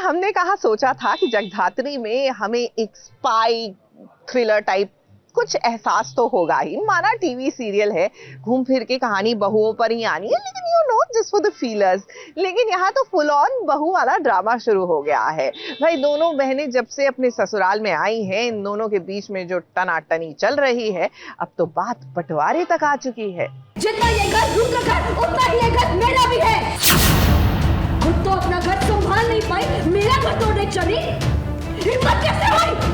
हमने कहा सोचा था कि जगधात्री में हमें एक स्पाई थ्रिलर टाइप कुछ एहसास तो होगा ही, माना टीवी सीरियल है, घूम फिर के कहानी बहुओं पर ही आनी है, लेकिन you know just for the feelers. लेकिन यहाँ तो फुल ऑन बहू वाला ड्रामा शुरू हो गया है भाई। दोनों बहनें जब से अपने ससुराल में आई हैं, इन दोनों के बीच में जो टनाटनी चल रही है, अब तो बात बंटवारे तक आ चुकी है। जितना ये घर रुद्र का घर, उतना ही ये घर मेरा भी है। खुद तो अपना घर संभाल नहीं पाई, मेरा घर तोड़ने चली, हिम्मत कैसे हुई?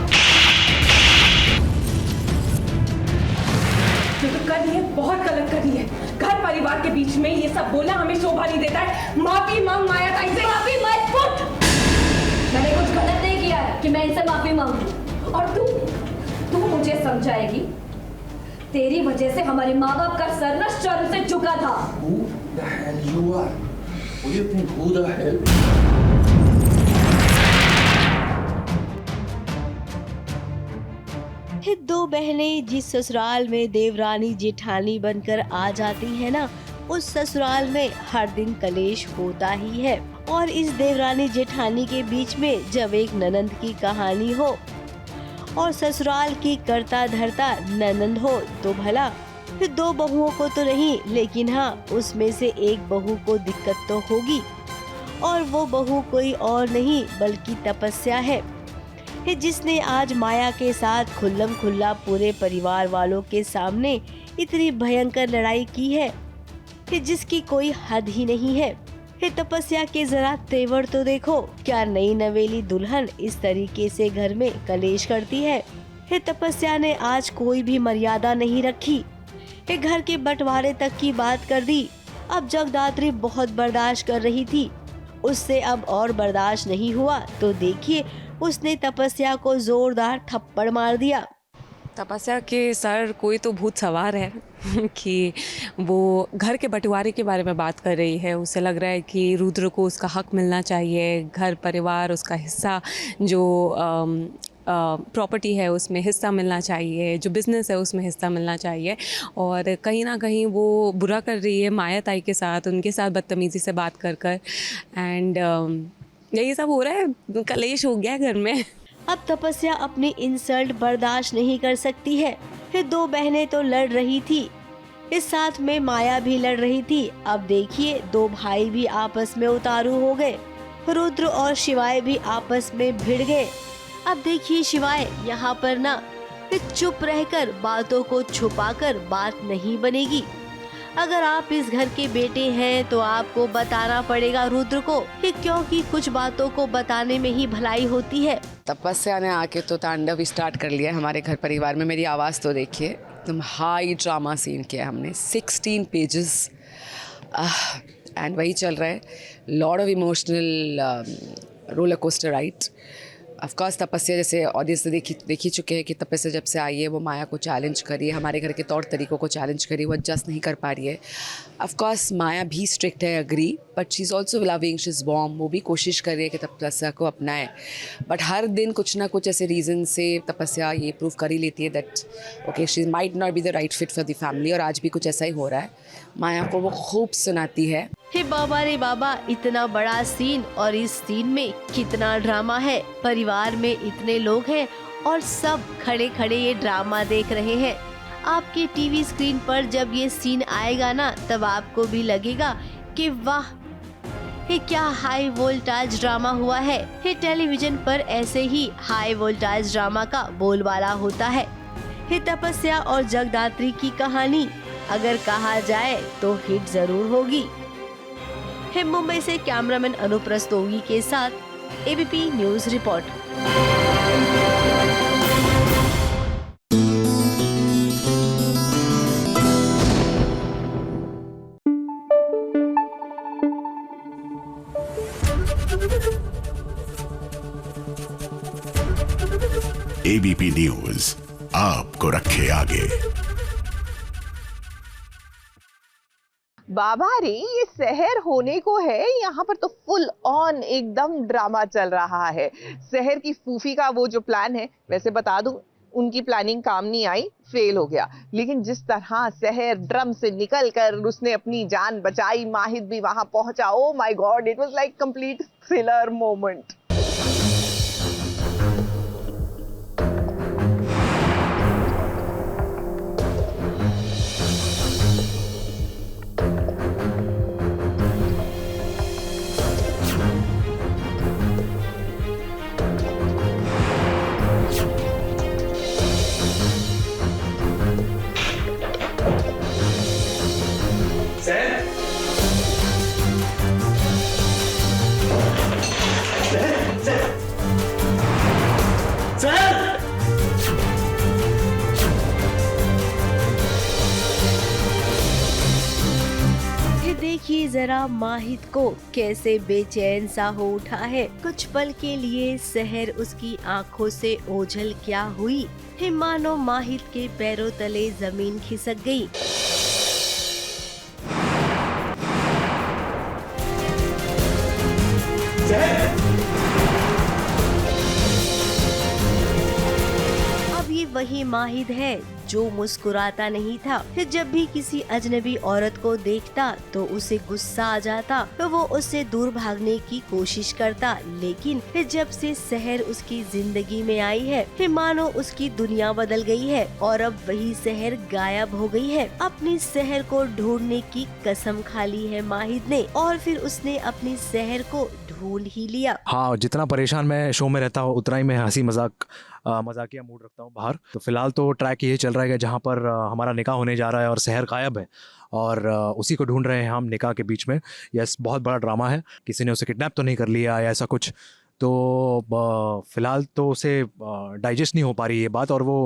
जो तो कर है बहुत गलत करी है। घर परिवार के बीच में ये सब बोलना हमें शोभा नहीं देता है। माफी मांग माया ताई से। माफी मत पूछ। मैंने कुछ गलत नहीं किया है कि मैं इनसे माफी मांगूं। और तू मुझे समझाएगी? तेरी वजह से हमारे माँ बाप का सर न शर्म से झुका था। Who the hell you are? What do you think? Who the hell? दो बहनें जिस ससुराल में देवरानी जेठानी बनकर आ जाती है ना, उस ससुराल में हर दिन कलेश होता ही है। और इस देवरानी जेठानी के बीच में जब एक ननंद की कहानी हो और ससुराल की करता धरता ननंद हो तो भला, फिर दो बहुओं को तो नहीं, लेकिन हाँ उसमें से एक बहू को दिक्कत तो होगी। और वो बहू कोई और नहीं बल्कि तपस्या है, जिसने आज माया के साथ खुल्लम खुल्ला पूरे परिवार वालों के सामने इतनी भयंकर लड़ाई की है कि जिसकी कोई हद ही नहीं है। तपस्या के जरा तेवर तो देखो, क्या नई नवेली दुल्हन इस तरीके से घर में कलेश करती है। तपस्या ने आज कोई भी मर्यादा नहीं रखी, घर के बंटवारे तक की बात कर दी। अब जगदात्री बहुत बर्दाश्त कर रही थी, उससे अब और बर्दाश्त नहीं हुआ तो देखिए उसने तपस्या को जोरदार थप्पड़ मार दिया। तपस्या के सर कोई तो भूत सवार है कि वो घर के बंटवारे के बारे में बात कर रही है। उसे लग रहा है कि रुद्र को उसका हक मिलना चाहिए, घर परिवार उसका हिस्सा जो प्रॉपर्टी है उसमें हिस्सा मिलना चाहिए, जो बिज़नेस है उसमें हिस्सा मिलना चाहिए। और कहीं ना कहीं वो बुरा कर रही है माया ताई के साथ, उनके साथ बदतमीज़ी से बात कर कर। एंड यही सब हो रहा है, कलेश हो गया घर में। अब तपस्या अपनी इंसल्ट बर्दाश्त नहीं कर सकती है। फिर दो बहनें तो लड़ रही थी, इस साथ में माया भी लड़ रही थी। अब देखिए दो भाई भी आपस में उतारू हो गए, रुद्र और शिवाय भी आपस में भिड़ गए। अब देखिए शिवाय, यहाँ पर ना चुप रहकर बातों को छुपाकर बात नहीं बनेगी। अगर आप इस घर के बेटे हैं तो आपको बताना पड़ेगा रुद्र को, क्योंकि कुछ बातों को बताने में ही भलाई होती है। तपस्या ने आके तो तांडव स्टार्ट कर लिया हमारे घर परिवार में। मेरी आवाज़ तो देखिए, एकदम हाई ड्रामा सीन किया हमने, 16 पेजेस एंड वही चल रहा है। Lot of emotional roller coaster ride. Of course तपस्या जैसे ऑडियंस ने देख ही चुके हैं कि तपस्या जब से आई है वो माया को चैलेंज करी है, हमारे घर के तौर तरीक़ों को चैलेंज करी, वो एडजस्ट नहीं कर पा रही है। ऑफ कोर्स माया भी स्ट्रिक्ट है, agree, but she is also loving, she is warm. वो भी कोशिश कर रही है कि तपस्या को अपनाए, बट हर दिन कुछ ना कुछ ऐसे रीज़न से तपस्या ये प्रूव कर ही लेती है that okay she might not be the right fit for the family. और आज भी कुछ ऐसा ही हो रहा है। माया को वो खूब सुनाती है। हे बाबा रे बाबा, इतना बड़ा सीन और इस सीन में कितना ड्रामा है। परिवार में इतने लोग हैं और सब खड़े खड़े ये ड्रामा देख रहे हैं। आपके टीवी स्क्रीन पर जब ये सीन आएगा ना, तब आपको भी लगेगा कि वाह, ये क्या हाई वोल्टेज ड्रामा हुआ है। ये टेलीविजन पर ऐसे ही हाई वोल्टेज ड्रामा का बोलबाला होता है। ये तपस्या और जगदात्री की कहानी अगर कहा जाए तो हिट जरूर होगी। मुंबई से कैमरामैन अनूप रस्तोगी के साथ ABP news report. ABP news आपको रखे आगे। बाबा रे, ये शहर होने को है, यहाँ पर तो फुल ऑन एकदम ड्रामा चल रहा है। शहर की फूफी का वो जो प्लान है, वैसे बता दूं उनकी प्लानिंग काम नहीं आई, फेल हो गया। लेकिन जिस तरह शहर ड्रम से निकलकर उसने अपनी जान बचाई, माहिद भी वहां पहुंचा, oh my God, it was like complete thriller moment. जरा माहिद को कैसे बेचैन सा हो उठा है। कुछ पल के लिए सहर उसकी आंखों से ओझल क्या हुई है, मानो माहिद के पैरों तले जमीन खिसक गई। अब ये वही माहिद है जो मुस्कुराता नहीं था। फिर जब भी किसी अजनबी औरत को देखता तो उसे गुस्सा आ जाता तो वो उससे दूर भागने की कोशिश करता, लेकिन फिर जब से सहर उसकी जिंदगी में आई है फिर मानो उसकी दुनिया बदल गई है और अब वही सहर गायब हो गई है। अपनी सहर को ढूंढने की कसम खा ली है माहिद ने और फिर उसने अपनी सहर को ढूंढ ही लिया। हाँ, जितना परेशान मैं शो में रहता हूँ उतना ही मैं हंसी मजाकिया मूड रखता हूँ बाहर। तो फिलहाल तो ट्रैक ये चल रहा है कि जहाँ पर हमारा निकाह होने जा रहा है और सहर गायब है और उसी को ढूंढ रहे हैं हम निकाह के बीच में। यस, बहुत बड़ा ड्रामा है, किसी ने उसे किडनैप तो नहीं कर लिया या ऐसा कुछ। तो फ़िलहाल तो उसे डाइजेस्ट नहीं हो पा रही ये बात और वो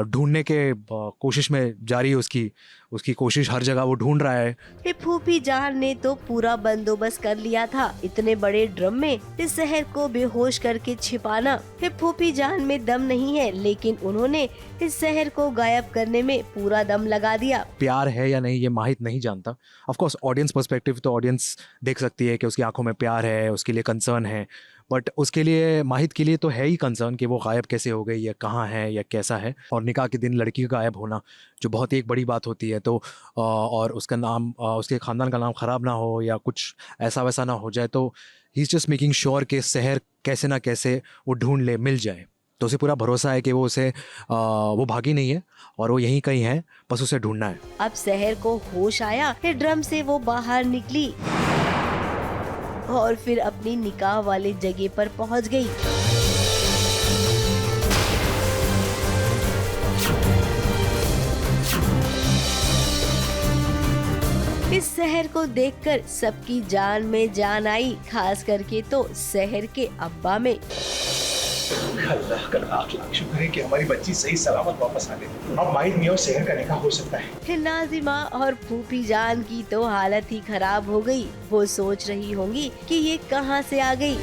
ढूंढने के कोशिश में जारी है उसकी कोशिश, हर जगह वो ढूंढ रहा है। फूफी जान ने तो पूरा बंदोबस्त कर लिया था इतने बड़े ड्रम में इस शहर को बेहोश करके छिपाना। फूफी जान में दम नहीं है लेकिन उन्होंने इस शहर को गायब करने में पूरा दम लगा दिया। प्यार है या नहीं ये माहिद नहीं जानता। ऑफ कोर्स ऑडियंस पर्सपेक्टिव तो ऑडियंस देख सकती है कि उसकी आंखों में प्यार है, उसके लिए कंसर्न है, बट उसके लिए माहिद के लिए तो है ही कंसर्न कि वो गायब कैसे हो गई या कहाँ है या कैसा है। और निकाह के दिन लड़की का गायब होना जो बहुत ही एक बड़ी बात होती है, तो और उसका नाम, उसके ख़ानदान का नाम ख़राब ना हो या कुछ ऐसा वैसा ना हो जाए, तो he is just making sure कि शहर कैसे ना कैसे वो ढूंढ ले, मिल जाए। तो उसे पूरा भरोसा है कि वो भागी नहीं है और वो यहीं कहीं है, बस उसे ढूंढना है। अब शहर को होश आया, फिर ड्रम से वो बाहर निकली और फिर अपनी निकाह वाले जगह पर पहुंच गई। इस शहर को देखकर सबकी जान में जान आई, खास करके तो शहर के अब्बा में। अल्लाह का लाख लाख शुक्र है कि हमारी बच्ची सही सलामत वापस आ गई। अब माहिद मियां और शहर का निकाह हो सकता है। फिर नाजिमा और फूफी जान की तो हालत ही खराब हो गई। वो सोच रही होंगी कि ये कहां से आ गई।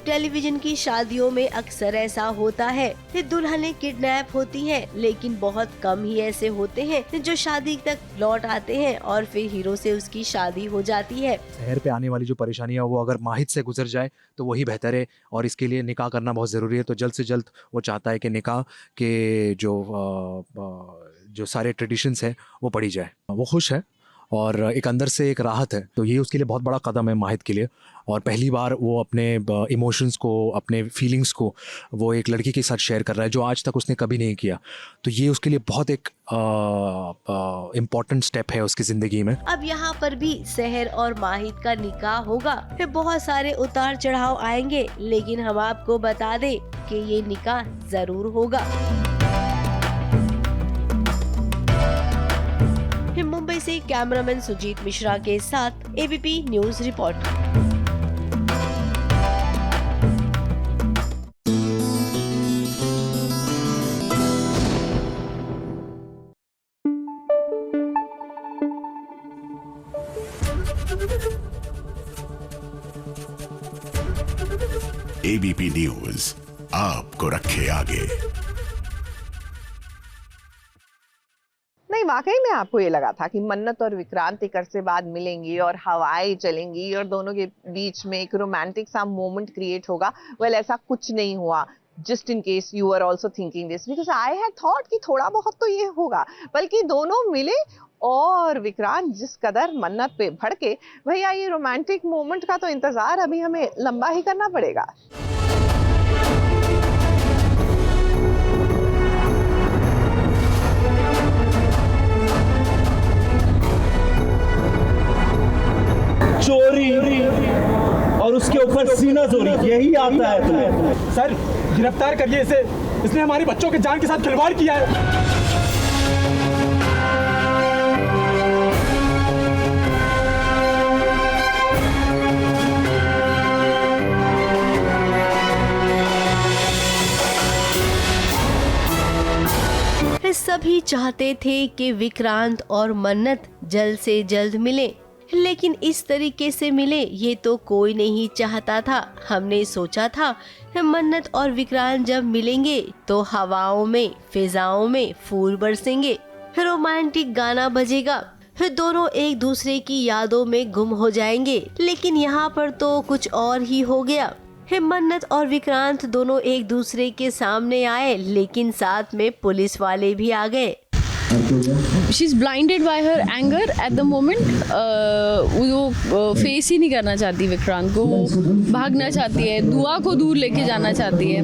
टेलीविजन की शादियों में अक्सर ऐसा होता है कि दुल्हनें किडनैप होती हैं, लेकिन बहुत कम ही ऐसे होते हैं जो शादी तक लौट आते हैं और फिर हीरो से उसकी शादी हो जाती है। शहर पे आने वाली जो परेशानियाँ वो अगर माहिद से गुजर जाए तो वही बेहतर है और इसके लिए निकाह करना बहुत ज़रूरी है। तो जल्द से जल्द वो चाहता है कि निकाह के जो सारे ट्रेडिशंस हैं वो पढ़ी जाए। वो खुश है और एक अंदर से एक राहत है, तो ये उसके लिए बहुत बड़ा कदम है माहिद के लिए। और पहली बार वो अपने इमोशंस को, अपने फीलिंग्स को वो एक लड़की के साथ शेयर कर रहा है जो आज तक उसने कभी नहीं किया। तो ये उसके लिए बहुत एक इम्पॉर्टेंट स्टेप है उसकी ज़िंदगी में। अब यहाँ पर भी शहर और माहिद का निकाह होगा, फिर बहुत सारे उतार चढ़ाव आएंगे, लेकिन हम आपको बता दें कि ये निकाह जरूर होगा। मुंबई से कैमरामैन सुजीत मिश्रा के साथ ABP news report. ABP news आपको रखे आगे। नहीं, वाकई में आपको ये लगा था कि मन्नत और विक्रांत एक अरसे बाद मिलेंगी और हवाएं चलेंगी और दोनों के बीच में एक रोमांटिक सा मोमेंट क्रिएट होगा। वेल, ऐसा कुछ नहीं हुआ। Just in case you are also thinking this, because I had thought कि थोड़ा बहुत तो ये होगा, बल्कि दोनों मिले और विक्रांत जिस कदर मन्नत पे भड़के, भैया ये रोमांटिक मोमेंट का तो इंतजार अभी हमें लंबा ही करना पड़ेगा। चोरी और उसके ऊपर सीना चोरी, यही आता है तुम्हें। सर, गिरफ्तार करिए इसे, इसने हमारे बच्चों के जान के साथ खिलवाड़ किया है। सभी चाहते थे कि विक्रांत और मन्नत जल्द से जल्द मिले, लेकिन इस तरीके से मिले ये तो कोई नहीं चाहता था। हमने सोचा था मन्नत और विक्रांत जब मिलेंगे तो हवाओं में, फिजाओं में फूल बरसेंगे, रोमांटिक गाना बजेगा, फिर दोनों एक दूसरे की यादों में गुम हो जाएंगे। लेकिन यहाँ पर तो कुछ और ही हो गया। मन्नत और विक्रांत दोनों एक दूसरे के सामने आए, लेकिन साथ में पुलिस वाले भी आ गए। She's blinded by her anger at the moment. वो फेस ही नहीं करना चाहती विक्रांत को, वो भागना चाहती है, दुआ को दूर लेके जाना चाहती है।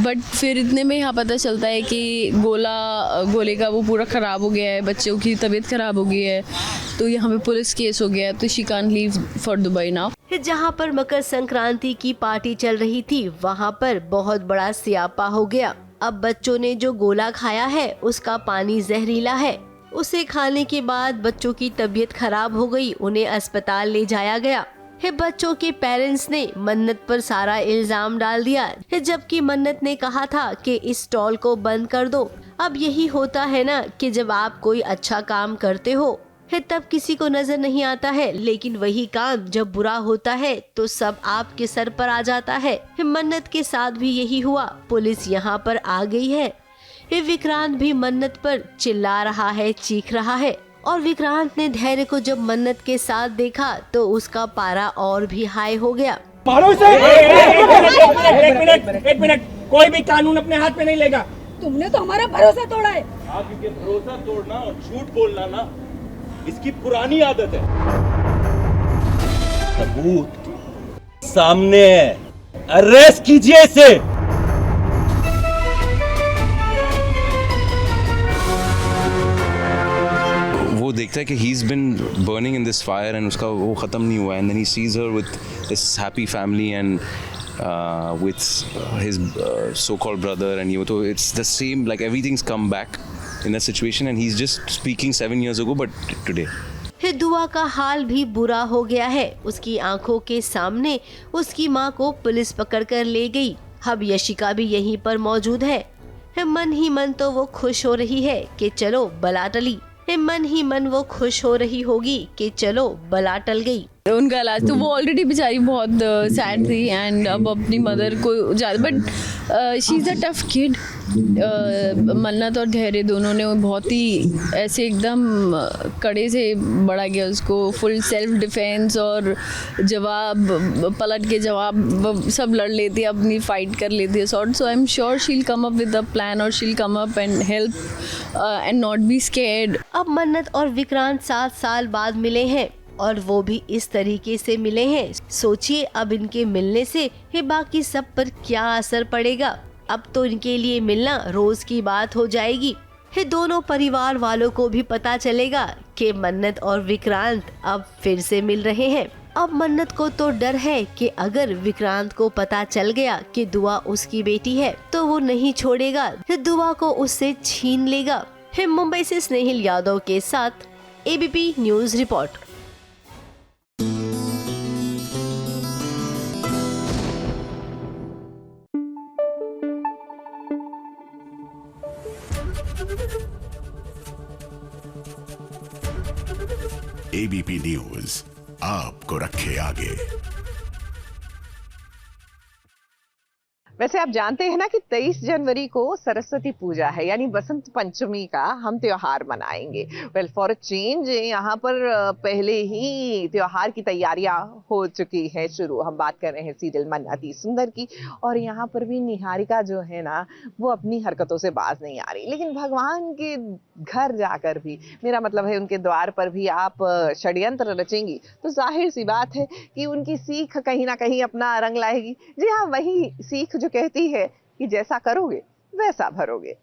बट फिर इतने में यहाँ पता चलता है कि गोले का वो पूरा ख़राब हो गया है, बच्चों की तबीयत ख़राब हो गई है, तो यहाँ पे पुलिस केस हो गया है, तो she can't leave for Dubai now. जहाँ पर मकर संक्रांति की पार्टी चल रही थी वहाँ पर बहुत बड़ा स्यापा हो गया। अब बच्चों ने जो गोला खाया है उसका पानी जहरीला है। उसे खाने के बाद बच्चों की तबीयत खराब हो गई, उन्हें अस्पताल ले जाया गया। बच्चों के पेरेंट्स ने मन्नत पर सारा इल्जाम डाल दिया, जबकि मन्नत ने कहा था कि इस स्टॉल को बंद कर दो। अब यही होता है ना कि जब आप कोई अच्छा काम करते हो तब किसी को नजर नहीं आता है, लेकिन वही काम जब बुरा होता है तो सब आपके सर पर आ जाता है। मन्नत के साथ भी यही हुआ। पुलिस यहाँ पर आ गई है। विक्रांत भी मन्नत पर चिल्ला रहा है, चीख रहा है, और विक्रांत ने धैर्य को जब मन्नत के साथ देखा तो उसका पारा और भी हाई हो गया। एक मिनट, कोई भी कानून अपने हाथ में नहीं लेगा। तुमने तो हमारा भरोसा तोड़ा है। आपके भरोसा तोड़ना और झूठ बोलना ना इसकी पुरानी आदत है। सबूत सामने है, अरेस्ट कीजिए इसे। वो देखता है कि he is been burning in this fire and उसका वो खत्म नहीं हुआ, and then he sees her with this happy family and with his so-called brother, and so it's the same, like everything's come back in that situation, and he's just speaking 7 years ago but today. दुआ का हाल भी बुरा हो गया है। उसकी आंखों के सामने उसकी माँ को पुलिस पकड़कर ले गई। अब यशिका भी यहीं पर मौजूद है। मन ही मन तो वो खुश हो रही है कि चलो बला टली। मन ही मन वो खुश हो रही होगी कि चलो बला टल गई। उनका इलाज तो वो ऑलरेडी बेचारी बहुत सैड थी, एंड अब अपनी मदर को ज़्यादा, but she is a tough kid. मन्नत और धैर्य दोनों ने बहुत ही ऐसे एकदम कड़े से बड़ा किया उसको, फुल सेल्फ डिफेंस और जवाब, पलट के जवाब सब लड़ लेती है, अपनी फाइट कर लेती है sort. So I am sure she will come up with a plan, और she will come up and help and not be scared. अब मन्नत और विक्रांत 7 साल बाद मिले हैं, और वो भी इस तरीके से मिले हैं। सोचिए अब इनके मिलने से बाकी सब पर क्या असर पड़ेगा। अब तो इनके लिए मिलना रोज की बात हो जाएगी। दोनों परिवार वालों को भी पता चलेगा कि मन्नत और विक्रांत अब फिर से मिल रहे हैं। अब मन्नत को तो डर है कि अगर विक्रांत को पता चल गया कि दुआ उसकी बेटी है तो वो नहीं छोड़ेगा, दुआ को उससे छीन लेगा। मुंबई से स्नेहिल यादव के साथ ABP news report. ABP news आपको रखे आगे। वैसे आप जानते हैं ना कि 23 जनवरी को सरस्वती पूजा है, यानी बसंत पंचमी का हम त्योहार मनाएंगे। वेल फॉर अ चेंज यहाँ पर पहले ही त्योहार की तैयारियां हो चुकी है शुरू। हम बात कर रहे हैं सीरियल मन अति सुंदर की, और यहाँ पर भी निहारिका जो है ना वो अपनी हरकतों से बाज नहीं आ रही, लेकिन भगवान के घर जाकर भी, मेरा मतलब है उनके द्वार पर भी आप षड्यंत्र रचेंगी तो जाहिर सी बात है कि उनकी सीख कहीं ना कहीं अपना रंग लाएगी। जी हाँ, वही सीख जो कहती है कि जैसा करोगे वैसा भरोगे।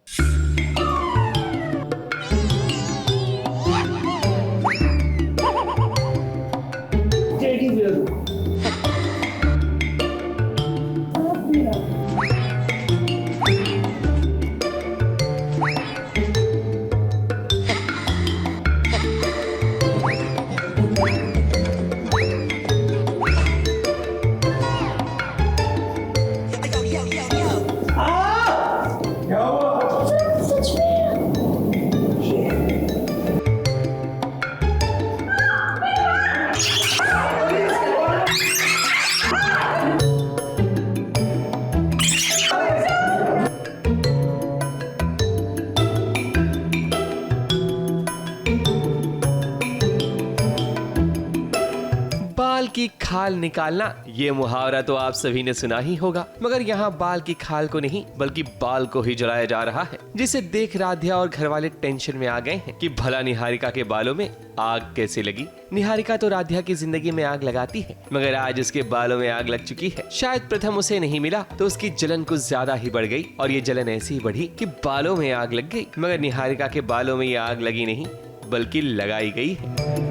की खाल निकालना, ये मुहावरा तो आप सभी ने सुना ही होगा, मगर यहाँ बाल की खाल को नहीं बल्कि बाल को ही जलाया जा रहा है, जिसे देख राधिया और घर वाले टेंशन में आ गए हैं कि भला निहारिका के बालों में आग कैसे लगी। निहारिका तो राधिया की जिंदगी में आग लगाती है, मगर आज उसके बालों में आग लग चुकी है। शायद प्रथम उसे नहीं मिला तो उसकी जलन कुछ ज्यादा ही बढ़ गई और ये जलन ऐसी ही बढ़ी कि बालों में आग लग गई। मगर निहारिका के बालों में ये आग लगी नहीं बल्कि लगाई गई है।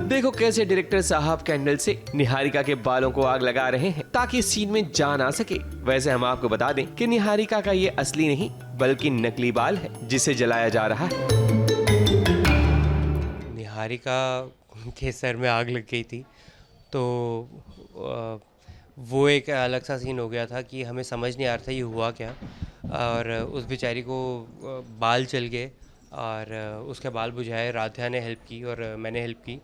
देखो कैसे डायरेक्टर साहब कैंडल से निहारिका के बालों को आग लगा रहे हैं ताकि सीन में जान आ सके। वैसे हम आपको बता दें कि निहारिका का ये असली नहीं बल्कि नकली बाल है जिसे जलाया जा रहा है। निहारिका के सर में आग लग गई थी तो वो एक अलग सा सीन हो गया था कि हमें समझ नहीं आ रहा था ये हुआ क्या, और उस बेचारी को बाल जल गए और उसके बाल बुझाए। राधिया ने हेल्प की और मैंने हेल्प की,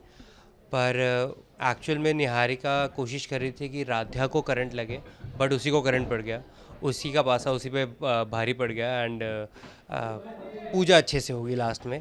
पर एक्चुअल में निहारिका कोशिश कर रही थी कि राधिया को करंट लगे, बट उसी को करंट पड़ गया, उसी का पासा उसी पे भारी पड़ गया। एंड पूजा अच्छे से होगी। लास्ट में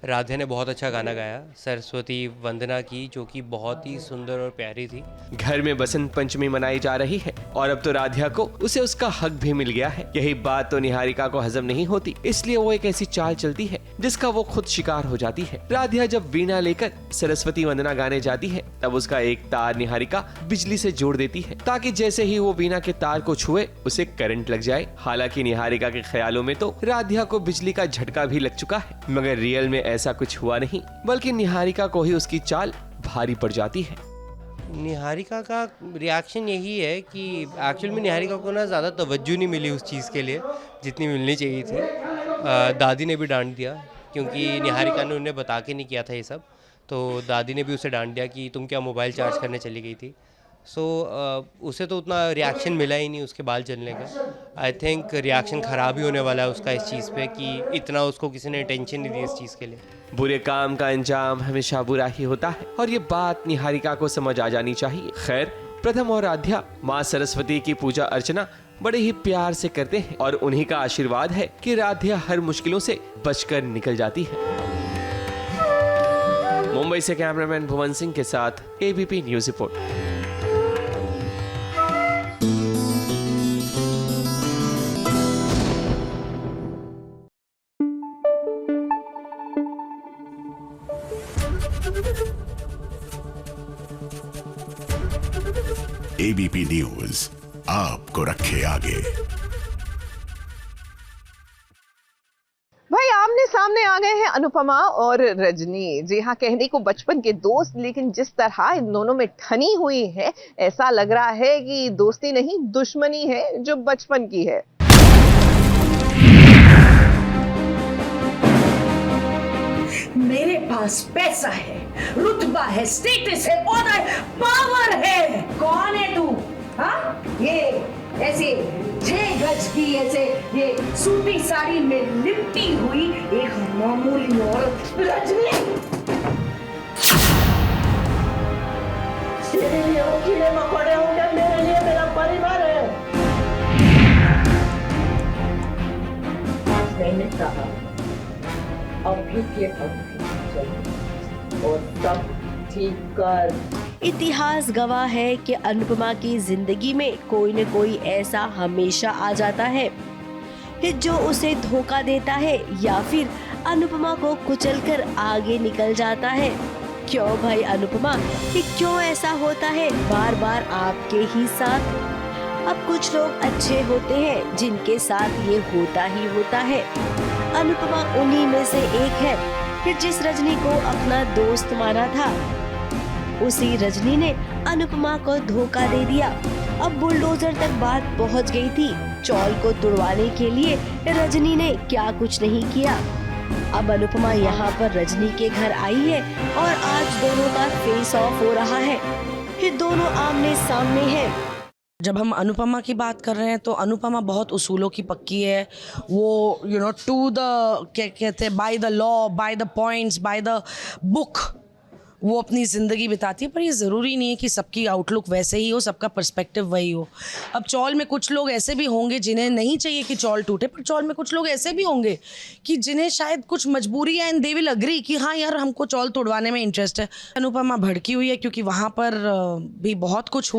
राधिया ने बहुत अच्छा गाना गाया, सरस्वती वंदना की, जो कि बहुत ही सुंदर और प्यारी थी। घर में बसंत पंचमी मनाई जा रही है और अब तो राधिया को उसे उसका हक भी मिल गया है। यही बात तो निहारिका को हजम नहीं होती, इसलिए वो एक ऐसी चाल चलती है जिसका वो खुद शिकार हो जाती है। राधिया जब वीणा लेकर सरस्वती वंदना गाने जाती है तब उसका एक तार निहारिका बिजली से जोड़ देती है ताकि जैसे ही वो वीणा के तार को छुए उसे करंट लग जाए। हालांकि निहारिका के ख्यालों में तो राधिया को बिजली का झटका भी लग चुका है, मगर रियल में ऐसा कुछ हुआ नहीं, बल्कि निहारिका को ही उसकी चाल भारी पड़ जाती है। निहारिका का रिएक्शन यही है कि एक्चुअल में निहारिका को ना ज़्यादा तवज्जो नहीं मिली उस चीज़ के लिए जितनी मिलनी चाहिए थी। दादी ने भी डांट दिया क्योंकि निहारिका ने उन्हें बता के नहीं किया था ये सब, तो दादी ने भी उसे डांट दिया कि तुम क्या मोबाइल चार्ज करने चली गई थी। सो उसे तो उतना रिएक्शन मिला ही नहीं उसके बाल जलने का। आई थिंक रिएक्शन ख़राब ही होने वाला है उसका इस चीज़ पे कि इतना उसको किसी ने टेंशन नहीं दी इस चीज़ के लिए। बुरे काम का अंजाम हमेशा बुरा ही होता है और ये बात निहारिका को समझ आ जानी चाहिए। खैर, प्रथम और राधिया माँ सरस्वती की पूजा अर्चना बड़े ही प्यार से करते हैं और उन्हीं का आशीर्वाद है कि राधिया हर मुश्किलों से बचकर निकल जाती है। मुंबई से कैमरामैन भुवन सिंह के साथ ABP news report. ABP news आपको रखे आगे। भाई आमने सामने आ गए हैं अनुपमा और रजनी। जी हाँ, कहने को बचपन के दोस्त, लेकिन जिस तरह इन दोनों में ठनी हुई है ऐसा लग रहा है कि दोस्ती नहीं दुश्मनी है जो बचपन की है। मेरे पास पैसा है, रुतबा है, स्टेटस है, ऑनर है, पावर है। कौन है तू? हाँ, ये ऐसे 6 गज की ऐसे ये सूती साड़ी में लिपटी हुई एक मामूली औरत रजनी। तेरे लिए वो कीड़े मकोड़े होंगे, मेरे लिए मेरा परिवार है। मैंने कहा अभी के और सब ठीक कर। इतिहास गवाह है कि अनुपमा की जिंदगी में कोई न कोई ऐसा हमेशा आ जाता है कि जो उसे धोखा देता है या फिर अनुपमा को कुचलकर आगे निकल जाता है। क्यों भाई अनुपमा, कि क्यों ऐसा होता है बार बार आपके ही साथ? अब कुछ लोग अच्छे होते हैं जिनके साथ ये होता ही होता है। अनुपमा उन्हीं में से एक है कि जिस रजनी को अपना दोस्त माना था, उसी रजनी ने अनुपमा को धोखा दे दिया। अब बुलडोजर तक बात पहुंच गई थी। चौल को तुड़वाने के लिए रजनी ने क्या कुछ नहीं किया। अब अनुपमा यहाँ पर रजनी के घर आई है और आज दोनों का फेस ऑफ हो रहा है। ये दोनों आमने सामने हैं। जब हम अनुपमा की बात कर रहे हैं तो अनुपमा बहुत उसूलों की पक्की है। वो टू द क्या कहते हैं, by the law, by the points, by the book वो अपनी ज़िंदगी बिताती है, पर ये ज़रूरी नहीं है कि सबकी आउटलुक वैसे ही हो, सबका पर्सपेक्टिव वही हो। अब चौल में कुछ लोग ऐसे भी होंगे जिन्हें नहीं चाहिए कि चौल टूटे, पर चौल में कुछ लोग ऐसे भी होंगे कि जिन्हें शायद कुछ मजबूरी है एंड दे विल अग्री कि हाँ यार हमको चौल तोड़वाने में इंटरेस्ट है। अनुपमा भड़की हुई है क्योंकि वहाँ पर भी बहुत कुछ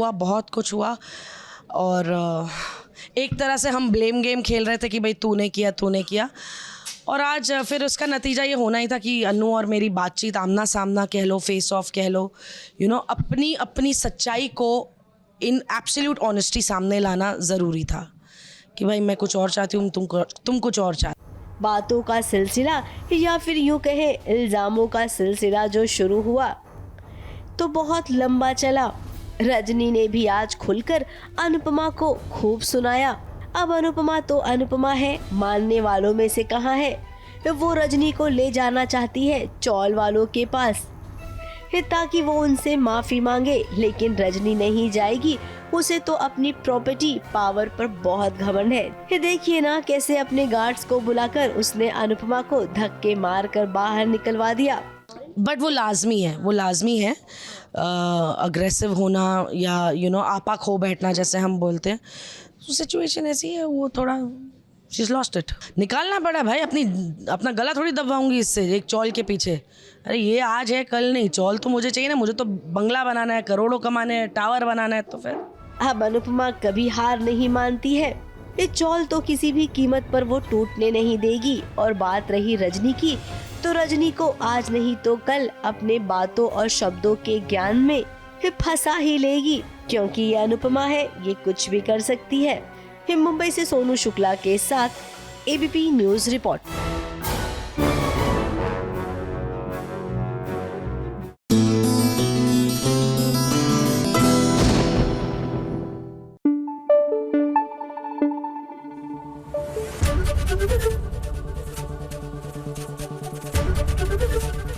हुआ और एक तरह से हम ब्लेम गेम खेल रहे थे कि भाई तूने किया, और आज फिर उसका नतीजा ये होना ही था कि अन्नू और मेरी बातचीत आमना सामना कह लो, फेस ऑफ कह लो, अपनी सच्चाई को इन एब्सोल्यूट ऑनेस्टी सामने लाना ज़रूरी था कि भाई मैं कुछ और चाहती हूँ, तुम कुछ और चाहते। बातों का सिलसिला या फिर यूँ कहे इल्ज़ामों का सिलसिला जो शुरू हुआ तो बहुत लंबा चला। रजनी ने भी आज खुलकर अनुपमा को खूब सुनाया। अब अनुपमा तो अनुपमा है, मानने वालों में से कहाँ है। वो रजनी को ले जाना चाहती है चौल वालों के पास ताकि वो उनसे माफ़ी मांगे, लेकिन रजनी नहीं जाएगी। उसे तो अपनी प्रॉपर्टी पावर पर बहुत घमंड है। देखिए ना कैसे अपने गार्ड्स को बुलाकर उसने अनुपमा को धक्के मारकर बाहर निकलवा दिया। बट वो लाजमी है अग्रेसिव होना या आपा खो बैठना जैसे हम बोलते हैं। तो सिचुएशन ऐसी है, वो थोड़ा शी इज़ लॉस्ट इट। निकालना पड़ा भाई, अपना गला थोड़ी दबाऊंगी इससे एक चौल के पीछे। अरे ये आज है कल नहीं, चौल तो मुझे चाहिए ना, मुझे तो बंगला बनाना है, करोड़ों कमाने हैं, टावर बनाना है। तो फिर अब अनुपमा कभी हार नहीं मानती है। ये चौल तो किसी भी कीमत पर वो टूटने नहीं देगी। और बात रही रजनी की, तो रजनी को आज नहीं तो कल अपने बातों और शब्दों के ज्ञान में फंसा ही लेगी, क्योंकि ये अनुपमा है, ये कुछ भी कर सकती है। मुंबई से सोनू शुक्ला के साथ ABP news report.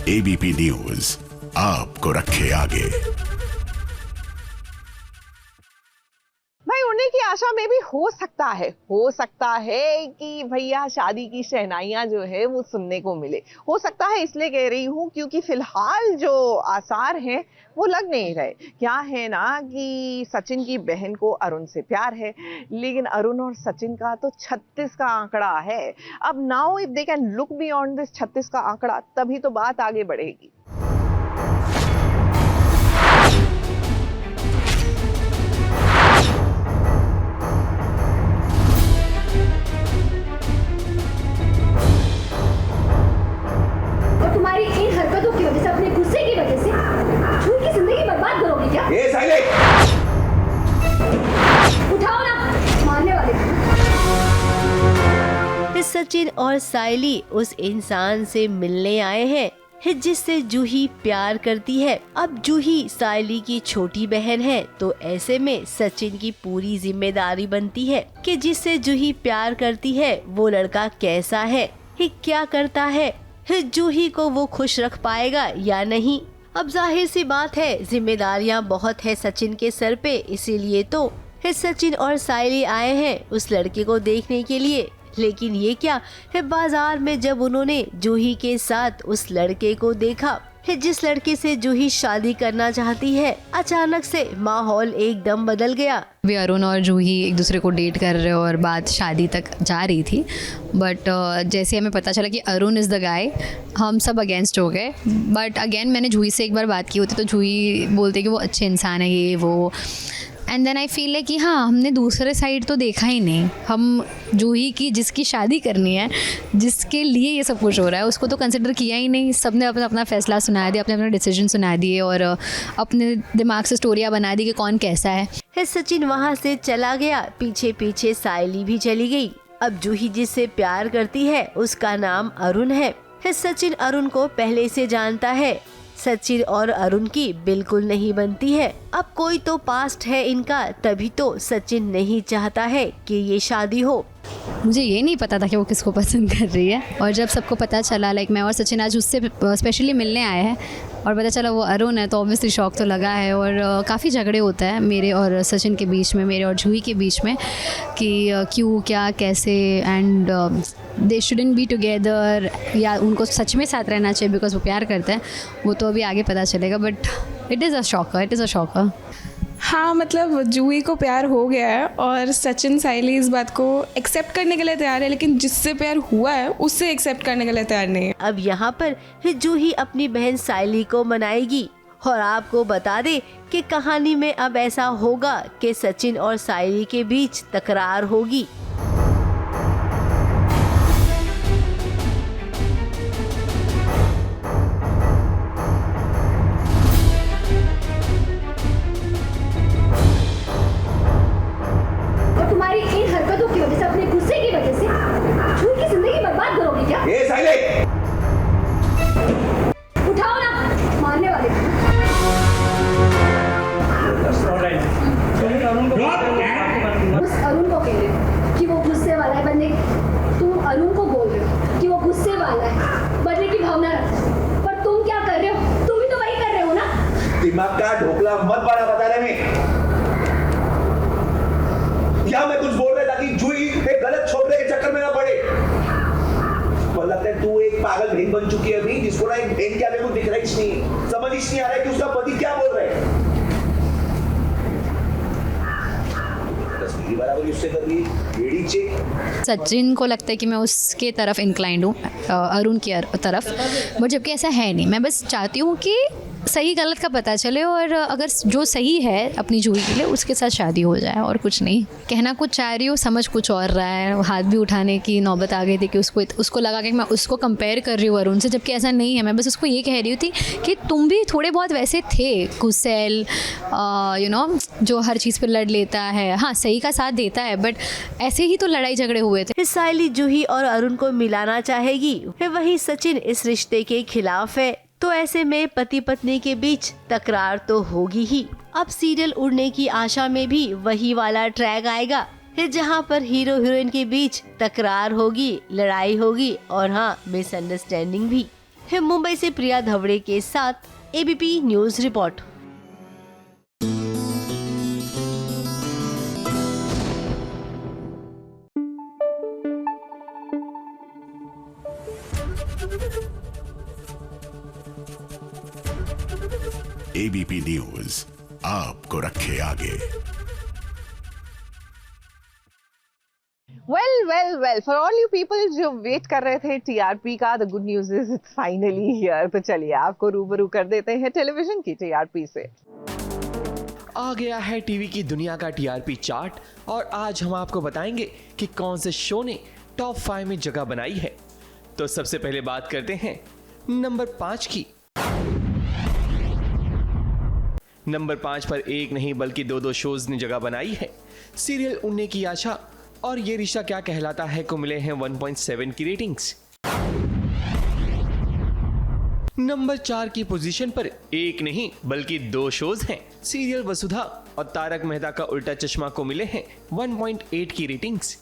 ABP news आपको रखे आगे। भाई उन्हीं की आशा में भी हो सकता है कि भैया शादी की शहनाइयां जो है वो सुनने को मिले। हो सकता है इसलिए कह रही हूँ क्योंकि फिलहाल जो आसार हैं वो लग नहीं रहे। क्या है ना कि सचिन की बहन को अरुण से प्यार है, लेकिन अरुण और सचिन का तो 36 का आंकड़ा है। अब now if they can look beyond this 36 का आंकड़ा, तभी तो बात आगे बढ़ेगी। तुम्हारी इन हरकतों की वजह से, अपने गुस्से की वजह से छुई की जिंदगी बर्बाद करोगे क्या? उठाओ ना, मारने वाले। सचिन और सायली उस इंसान से मिलने आए हैं जिससे जूही प्यार करती है। अब जूही सायली की छोटी बहन है, तो ऐसे में सचिन की पूरी जिम्मेदारी बनती है कि जिससे जूही प्यार करती है वो लड़का कैसा है, क्या करता है, जूही को वो खुश रख पाएगा या नहीं। अब जाहिर सी बात है जिम्मेदारियां बहुत है सचिन के सर पे, इसीलिए तो सचिन और सायली आए हैं उस लड़के को देखने के लिए। लेकिन ये क्या है, बाजार में जब उन्होंने जूही के साथ उस लड़के को देखा जिस लड़के से जूही शादी करना चाहती है, अचानक से माहौल एकदम बदल गया। वे अरुण और जूही एक दूसरे को डेट कर रहे और बात शादी तक जा रही थी, बट जैसे हमें पता चला कि अरुण इज़ द गाय, हम सब अगेंस्ट हो गए। बट अगेन मैंने जूही से एक बार बात की होती तो जूही बोलते कि वो अच्छे इंसान है, ये वो। And then I feel like कि हाँ, हमने दूसरे साइड तो देखा ही नहीं। हम जूही की जिसकी शादी करनी है, जिसके लिए ये सब कुछ हो रहा है, उसको तो कंसिडर किया ही नहीं। सबने अपना अपना फैसला सुना दिया, अपने अपने डिसीजन सुना दिए और अपने दिमाग से स्टोरियाँ बना दी कि कौन कैसा है। सचिन वहाँ से चला गया, पीछे पीछे सायली भी चली गई। अब जूही जिससे प्यार करती है उसका नाम अरुण है। सचिन अरुण को पहले से जानता है। सचिन और अरुण की बिल्कुल नहीं बनती है। अब कोई तो पास्ट है इनका, तभी तो सचिन नहीं चाहता है कि ये शादी हो। मुझे ये नहीं पता था कि वो किसको पसंद कर रही है, और जब सबको पता चला, लाइक मैं और सचिन आज उससे स्पेशली मिलने आए हैं, और पता चला वो अरुण है, तो ऑब्वियसली शॉक तो लगा है। और काफ़ी झगड़े होता है मेरे और सचिन के बीच में, मेरे और जूही के बीच में, कि क्यों, क्या, कैसे, and they shouldn't be together, या उनको सच में साथ रहना चाहिए बिकॉज वो प्यार करते हैं, वो तो अभी आगे पता चलेगा। But it is a shocker. हाँ, मतलब जूही को प्यार हो गया है और सचिन साइली इस बात को एक्सेप्ट करने के लिए तैयार है, लेकिन जिससे प्यार हुआ है उससे एक्सेप्ट करने के लिए तैयार नहीं है। अब यहाँ पर जूही अपनी बहन साइली को मनाएगी। और आपको बता दे कि कहानी में अब ऐसा होगा कि सचिन और साइली के बीच तकरार होगी। तुम्हारी इन हरकतों की वजह से, अपने गुस्से की वजह से जूही की जिंदगी बर्बाद करोगी क्या? ये साइले उठाओ ना, मारने वाले। उस अरुण को कह रहे हो कि वो गुस्से वाला है बनने, तुम अरुण को बोल रहे हो कि वो गुस्से वाला है बनने की भावना रखता है, पर तुम क्या कर रहे हो? तुम भी तो वही कर रहे हो ना। दिमाग का ढोकला मत बना बता रहे मैं। क्या मैं कुछ बोल रहा था कि जूही एक गलत छोकरे के चक्कर में ना पड़े। पर लगता है तू एक पागल बहन बन चुकी है अभी, जिसको ना एक बहन के आगे कुछ दिख रहा ही नहीं, समझ ही नहीं आ रहा है कि उसका पति क्या बोल रहा है। तस्वीर बराबर उससे कर रही है, चेक। सचिन को लगता है कि मैं उसके तरफ इंक्लाइंड हूँ, अरुण की तरफ, बट जबकि ऐसा है नहीं। मैं बस चाहती हूँ कि सही गलत का पता चले, और अगर जो सही है अपनी जूही के लिए उसके साथ शादी हो जाए, और कुछ नहीं। कहना कुछ चाह रही हूँ, समझ कुछ और रहा है। हाथ भी उठाने की नौबत आ गई थी कि उसको लगा कि मैं उसको कंपेयर कर रही हूँ अरुण से, जबकि ऐसा नहीं है। मैं बस उसको ये कह रही थी कि तुम भी थोड़े बहुत वैसे थे, गुस्सैल, यू नो, जो हर चीज़ पर लड़ लेता है। हाँ, सही का साथ देता है, बट ऐसे ही तो लड़ाई झगड़े हुए थे। साइली जूही और अरुण को मिलाना चाहेगी, वहीं सचिन इस रिश्ते के खिलाफ है। तो ऐसे में पति पत्नी के बीच तकरार तो होगी ही। अब सीरियल उड़ने की आशा में भी वही वाला ट्रैक आएगा, जहां पर हीरो हीरोइन के बीच तकरार होगी, लड़ाई होगी, और हाँ, मिसअंडरस्टैंडिंग भी। मुंबई से प्रिया धवड़े के साथ ABP news report. ABP news आपको रखे आगे। Well for all you people जो वेट कर रहे थे टीआरपी का, the good news is it's finally here. तो चलिए आपको रूबरू कर देते हैं टेलीविजन की टीआरपी से। आ गया है टीवी की दुनिया का टीआरपी चार्ट, और आज हम आपको बताएंगे कि कौन से शो ने टॉप 5 में जगह बनाई है। तो सबसे पहले बात करते हैं नंबर 5 की। नंबर 5 पर एक नहीं बल्कि दो शोज ने जगह बनाई है। सीरियल उड़ने की आशा और ये रिश्ता क्या कहलाता है को मिले हैं 1.7 की रेटिंग्स। नंबर 4 की पोजीशन पर एक नहीं बल्कि 2 शोज हैं। सीरियल वसुधा और तारक मेहता का उल्टा चश्मा को मिले हैं 1.8 की रेटिंग्स।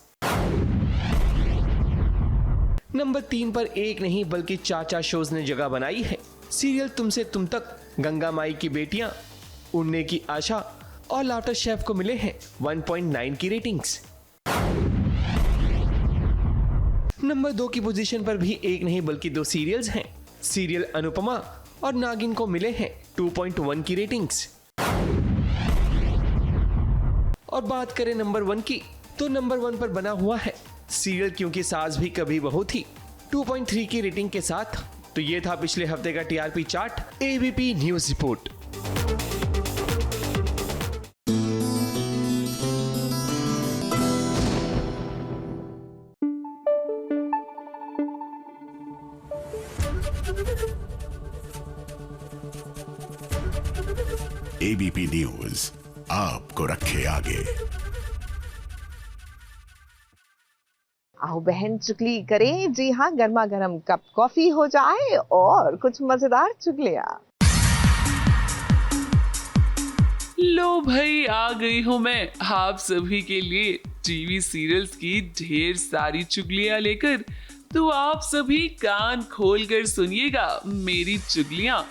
नंबर 3 पर एक नहीं बल्कि 4 शोज ने जगह बनाई है। सीरियल तुमसे तुम तक, गंगा माई की बेटियां, उड़ने की आशा और लाफ्टर शेफ को मिले हैं 1.9 की रेटिंग्स। नंबर 2 की पोजीशन पर भी एक नहीं बल्कि 2 सीरियल्स हैं। सीरियल अनुपमा और नागिन को मिले हैं 2.1 की रेटिंग्स। और बात करें नंबर 1 की, तो नंबर 1 पर बना हुआ है सीरियल क्योंकि सास भी कभी बहू थी, 2.3 की रेटिंग के साथ। तो ये था पिछले हफ्ते का TRP chart ABP news report. ABP news आपको रखे आगे। आओ बहन चुगली करें। जी हाँ, गर्मा गर्म कप कॉफी हो जाए और कुछ मजेदार चुगलियां। लो भाई, आ गई हूँ मैं आप सभी के लिए टीवी सीरियल्स की ढेर सारी चुगलियां लेकर। तो आप सभी कान खोल कर सुनिएगा मेरी चुगलियां।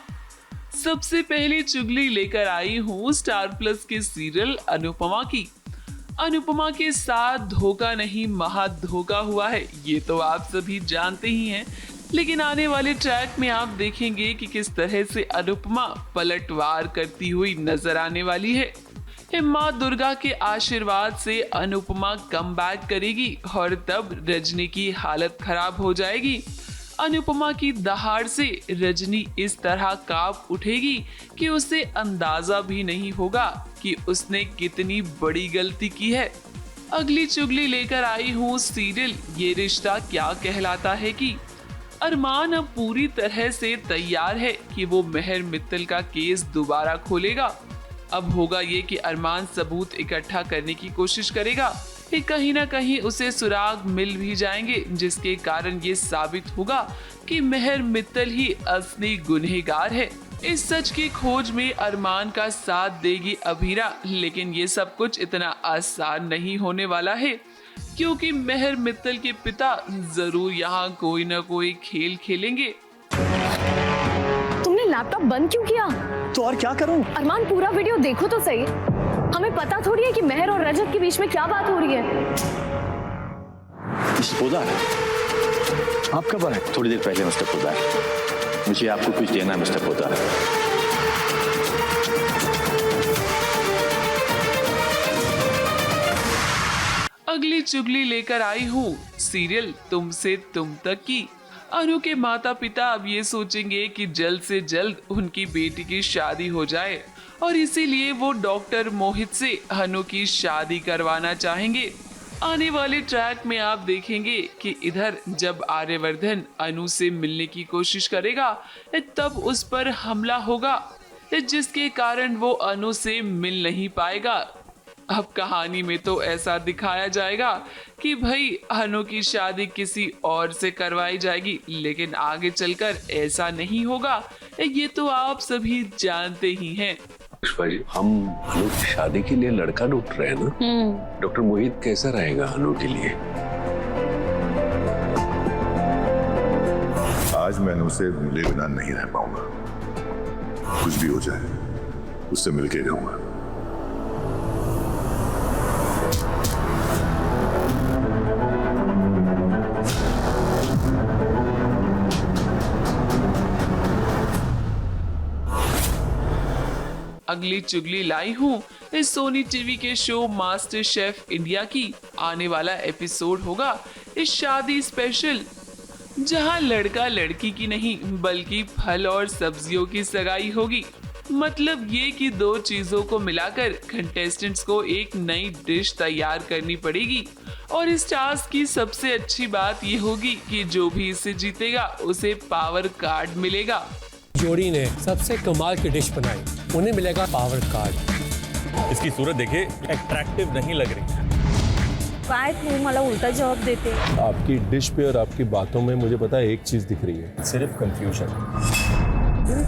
सबसे पहले चुगली लेकर आई हूँ स्टार प्लस के सीरियल अनुपमा की। अनुपमा के साथ धोखा नहीं महा धोखा हुआ है, ये तो आप सभी जानते ही हैं। लेकिन आने वाले ट्रैक में आप देखेंगे कि किस तरह से अनुपमा पलटवार करती हुई नजर आने वाली है। मां दुर्गा के आशीर्वाद से अनुपमा कमबैक करेगी और तब रजनी की हालत खराब हो जाएगी। अनुपमा की दहाड़ से रजनी इस तरह कांप उठेगी कि उसे अंदाजा भी नहीं होगा कि उसने कितनी बड़ी गलती की है। अगली चुगली लेकर आई हूँ सीरियल ये रिश्ता क्या कहलाता है की। अरमान अब पूरी तरह से तैयार है कि वो मेहर मित्तल का केस दोबारा खोलेगा। अब होगा ये कि अरमान सबूत इकट्ठा करने की कोशिश करेगा कि कहीं ना कहीं उसे सुराग मिल भी जाएंगे, जिसके कारण ये साबित होगा कि मेहर मित्तल ही असली गुनहगार है। इस सच की खोज में अरमान का साथ देगी अभीरा, लेकिन ये सब कुछ इतना आसान नहीं होने वाला है, क्योंकि मेहर मित्तल के पिता जरूर यहाँ कोई ना कोई खेल खेलेंगे। तुमने लैपटॉप बंद क्यों किया? तो और क्या करूं? अरमान पूरा वीडियो देखो तो सही। हमें पता थोड़ी है कि मेहर और रजत के बीच में क्या बात हो रही है। मिस्टर पोदार, आप कब आए? थोड़ी देर पहले मिस्टर पोदार। मुझे आपको कुछ देना है मिस्टर पोदार। अगली चुगली लेकर आई हूँ सीरियल तुमसे तुम तक की। अनु के माता पिता अब ये सोचेंगे कि जल्द से जल्द उनकी बेटी की शादी हो जाए और इसीलिए वो डॉक्टर मोहित से अनु की शादी करवाना चाहेंगे। आने वाले ट्रैक में आप देखेंगे कि इधर जब आर्यवर्धन अनु से मिलने की कोशिश करेगा तब उस पर हमला होगा, जिसके कारण वो अनु से मिल नहीं पाएगा। अब कहानी में तो ऐसा दिखाया जाएगा कि भाई अनु की शादी किसी और से करवाई जाएगी, लेकिन आगे चलकर ऐसा नहीं होगा, ये तो आप सभी जानते ही हैं। भाई, हम अनु की शादी के लिए लड़का ढूंढ रहे हैं ना। डॉक्टर मोहित कैसा रहेगा अनु के लिए? आज मैं अनु से मिले बिना नहीं रह पाऊंगा। कुछ भी हो जाए उससे मिलके रहूंगा। अगली चुगली लाई हूँ इस सोनी टीवी के शो मास्टर शेफ इंडिया की। आने वाला एपिसोड होगा इस शादी स्पेशल, जहां लड़का लड़की की नहीं बल्कि फल और सब्जियों की सगाई होगी। मतलब ये कि दो चीजों को मिलाकर कंटेस्टेंट्स को एक नई डिश तैयार करनी पड़ेगी। और इस टास्क की सबसे अच्छी बात ये होगी कि जो भी इसे जीतेगा उसे पावर कार्ड मिलेगा। जोड़ी ने सबसे कमाल की डिश बनाई, उन्हें मिलेगा पावर कार्ड। इसकी सूरत देखिए, अट्रैक्टिव नहीं लग रही। काय तू मला उल्टा जवाब देते? आपकी डिश पे और आपकी बातों में मुझे पता है एक चीज दिख रही है, सिर्फ कंफ्यूजन।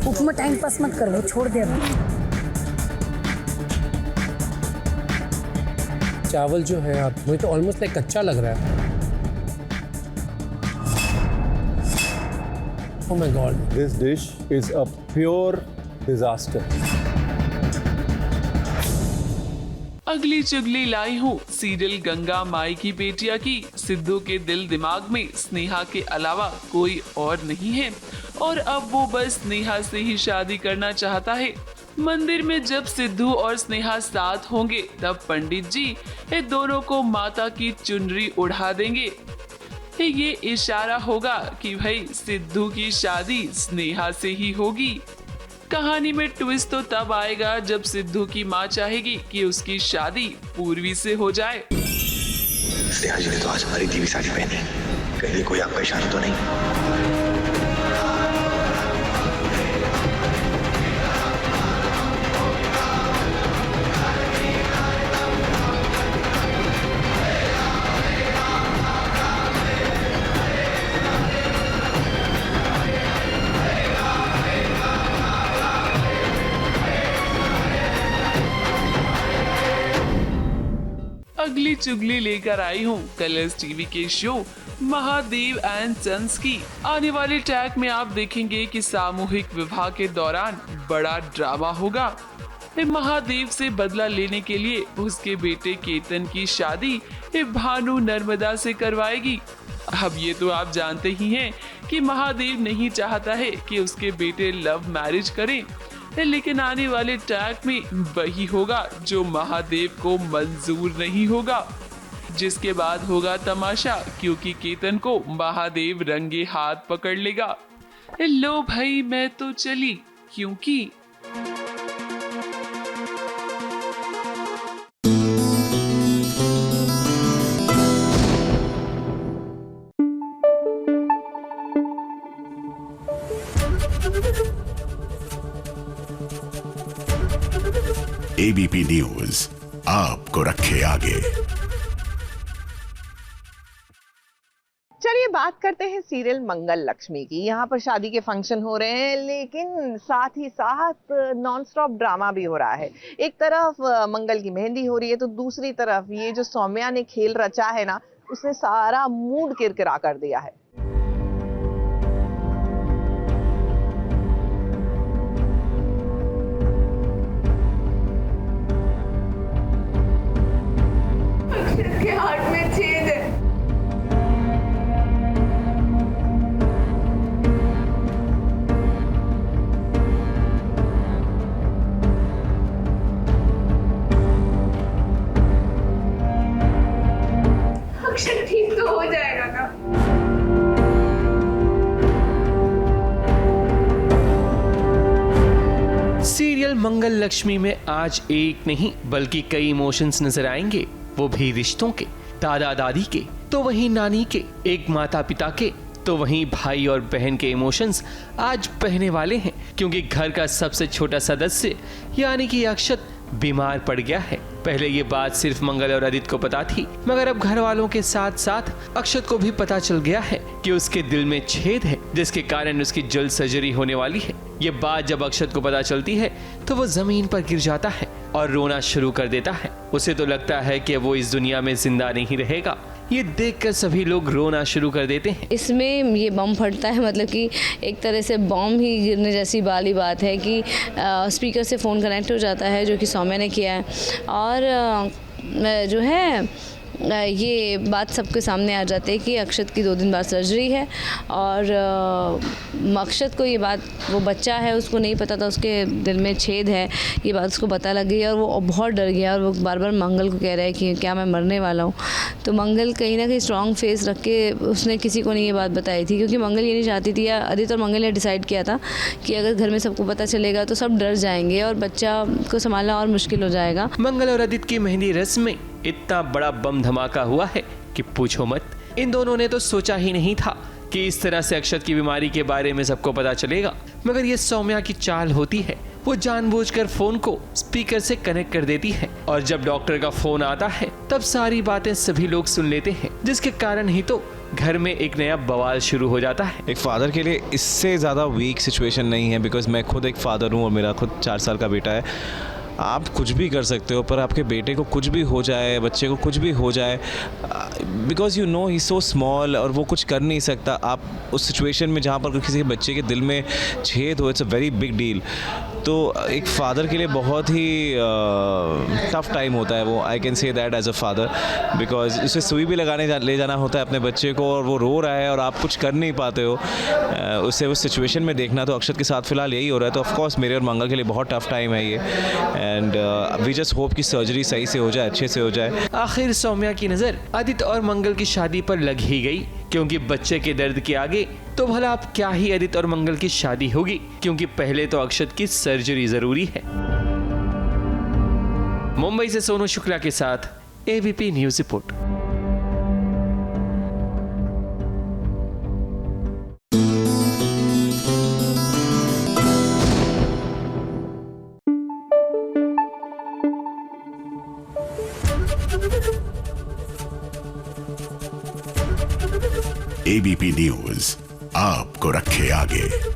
उपमा टाइम पास मत कर, वो छोड़ दे। चावल जो है आप मुझे तो ऑलमोस्ट लाइक कच्चा लग रहा है। Oh my God. This dish is a pure disaster. अगली चुगली लाई हूँ सीरियल गंगा माई की बेटिया की। सिद्धू के दिल दिमाग में स्नेहा के अलावा कोई और नहीं है और अब वो बस स्नेहा से ही शादी करना चाहता है। मंदिर में जब सिद्धू और स्नेहा साथ होंगे तब पंडित जी इन दोनों को माता की चुनरी उड़ा देंगे। ये इशारा होगा कि भाई सिद्धू की शादी स्नेहा से ही होगी। कहानी में ट्विस्ट तो तब आएगा जब सिद्धू की माँ चाहेगी कि उसकी शादी पूर्वी से हो जाए। स्नेहा जी ने तो आज हमारी दीवी साड़ी पहनी, कहीं कोई आपका इशारा तो नहीं? अगली चुगली लेकर आई हूँ कलर्स टीवी के शो महादेव एंड सन्स की। आने वाले टैग में आप देखेंगे कि सामूहिक विवाह के दौरान बड़ा ड्रामा होगा। महादेव से बदला लेने के लिए उसके बेटे केतन की शादी भानु नर्मदा से करवाएगी। अब ये तो आप जानते ही हैं कि महादेव नहीं चाहता है कि उसके बेटे लव मैरिज करें, लेकिन आने वाले टैग में वही होगा जो महादेव को मंजूर नहीं होगा, जिसके बाद होगा तमाशा, क्योंकि केतन को महादेव रंगे हाथ पकड़ लेगा। लो भाई मैं तो चली, क्योंकि एबीपी न्यूज आपको रखे आगे। चलिए बात करते हैं सीरियल मंगल लक्ष्मी की। यहाँ पर शादी के फंक्शन हो रहे हैं, लेकिन साथ ही साथ नॉन स्टॉप ड्रामा भी हो रहा है। एक तरफ मंगल की मेहंदी हो रही है, तो दूसरी तरफ ये जो सौम्या ने खेल रचा है ना, उसने सारा मूड किरकिरा कर दिया है। के हार्ट में छेद है। अक्षर ठीक तो हो जाएगा ना? सीरियल मंगल लक्ष्मी में आज एक नहीं बल्कि कई इमोशंस नजर आएंगे, वो भी रिश्तों के, दादा दादी के, तो वहीं नानी के, एक माता पिता के, तो वहीं भाई और बहन के इमोशंस आज बहने वाले हैं, क्योंकि घर का सबसे छोटा सदस्य यानी कि अक्षत बीमार पड़ गया है। पहले ये बात सिर्फ मंगल और आदित्य को पता थी, मगर अब घर वालों के साथ साथ अक्षत को भी पता चल गया है कि उसके दिल में छेद है, जिसके कारण उसकी जल्द सर्जरी होने वाली है। ये बात जब अक्षत को पता चलती है तो वो जमीन पर गिर जाता है और रोना शुरू कर देता है। उसे तो लगता है कि वो इस दुनिया में जिंदा नहीं रहेगा। ये देखकर सभी लोग रोना शुरू कर देते हैं। इसमें ये बम फटता है, मतलब कि एक तरह से बम ही गिरने जैसी वाली बात है कि स्पीकर से फ़ोन कनेक्ट हो जाता है, जो कि सौम्या ने किया है, और जो है ये बात सबके सामने आ जाती है कि अक्षत की 2 दिन बाद सर्जरी है। और अक्षत को ये बात, वो बच्चा है, उसको नहीं पता था उसके दिल में छेद है, ये बात उसको पता लग गई और वो बहुत डर गया और वो बार बार मंगल को कह रहा है कि क्या मैं मरने वाला हूँ। तो मंगल कहीं ना कहीं स्ट्रॉन्ग फेस रख के उसने किसी को नहीं ये बात बताई थी, क्योंकि मंगल ये नहीं चाहती थी, या आदित्य और मंगल ने डिसाइड किया था कि अगर घर में सबको पता चलेगा तो सब डर जाएंगे और बच्चा को संभालना और मुश्किल हो जाएगा। मंगल और आदित्य की मेहंदी रस्म में इतना बड़ा बम धमाका हुआ है कि पूछो मत। इन दोनों ने तो सोचा ही नहीं था कि इस तरह से अक्षत की बीमारी के बारे में सबको पता चलेगा, मगर ये सौम्या की चाल होती है। वो जानबूझकर फोन को स्पीकर से कनेक्ट कर देती है और जब डॉक्टर का फोन आता है तब सारी बातें सभी लोग सुन लेते हैं, जिसके कारण ही तो घर में एक नया बवाल शुरू हो जाता है। एक फादर के लिए इससे ज़्यादा वीक सिचुएशन नहीं है, बिकॉज मैं खुद एक फादर हूँ और मेरा खुद 4 साल का बेटा है। आप कुछ भी कर सकते हो, पर आपके बेटे को कुछ भी हो जाए, बच्चे को कुछ भी हो जाए, because you know he so small और वो कुछ कर नहीं सकता। आप उस सिचुएशन में जहाँ पर किसी के बच्चे के दिल में छेद हो, it's a very big deal. तो एक फ़ादर के लिए बहुत ही टफ टाइम होता है वो, I can say that as a father, because उसे सुई भी ले जाना होता है अपने बच्चे को और वो रो रहा है और आप कुछ कर नहीं पाते हो। उसे उस सिचुएशन में देखना तो अक्षत के साथ फिलहाल यही हो रहा है। तो ऑफकोर्स मेरे और मंगल के लिए बहुत टफ टाइम है ये, एंड वी जस्ट होप कि सर्जरी सही से हो जाए, अच्छे से हो जाए। आखिर सौम्या की नज़र आदित्य और मंगल की शादी पर लग ही गई, क्योंकि बच्चे के दर्द के आगे तो भला अब क्या ही आदित्य और मंगल की शादी होगी, क्योंकि पहले तो अक्षत की सर्जरी जरूरी है। मुंबई से सोनू शुक्ला के साथ ABP news report. ABP news आपको रखे आगे।